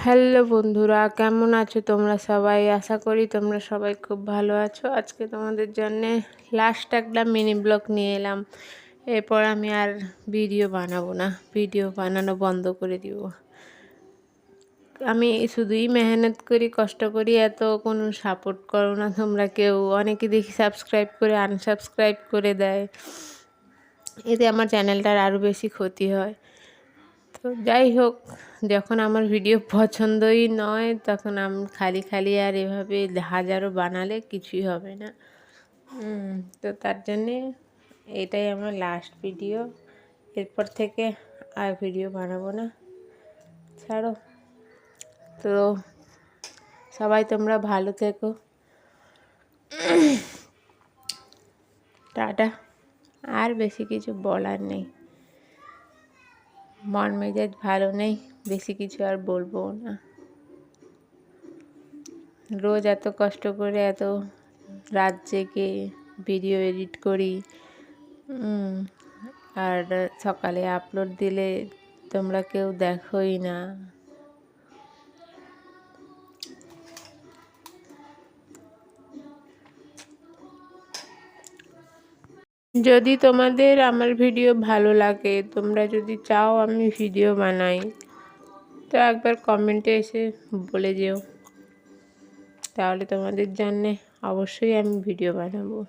Hello বন্ধুরা, কেমন আছো তোমরা সবাই? আশা করি তোমরা সবাই খুব ভালো আছো। আজকে তোমাদের জন্যে লাস্ট একটা মিনি ব্লগ নিয়ে এলাম। এরপর আমি আর ভিডিও বানাবো না, ভিডিও বানানো বন্ধ করে দিব। আমি শুধুই মেহনত করি, কষ্ট করি, এত কোনো সাপোর্ট করো না তোমরা কেউ। অনেকে দেখি সাবস্ক্রাইব করে আনসাবস্ক্রাইব করে দেয়, এতে আমার চ্যানেলটার আরও বেশি ক্ষতি হয়। তো যাই হোক, যখন আমার ভিডিও পছন্দই নয় তখন আমি খালি খালি আর এভাবে হাজারো বানালে কিছুই হবে না। তো তার জন্যে এটাই আমার লাস্ট ভিডিও। এরপর থেকে আর ভিডিও বানাবো না, ছাড়ো। তো সবাই তোমরা ভালো থেকো, টাটা। আর বেশি কিছু বলার নেই, মন মেজাজ ভালো নেই, বেশি কিছু আর বলবো না। রোজ এত কষ্ট করে এত রাত জেগে ভিডিও এডিট করি, আর সকালে আপলোড দিলে তোমরা কেউ দেখোই না। যদি তোমাদের আমার ভিডিও ভালো লাগে, তোমরা যদি চাও আমি ভিডিও বানাই, তো একবার কমেন্টে এসে বলে যেও, তাহলে তোমাদের জন্যে অবশ্যই আমি ভিডিও বানাবো।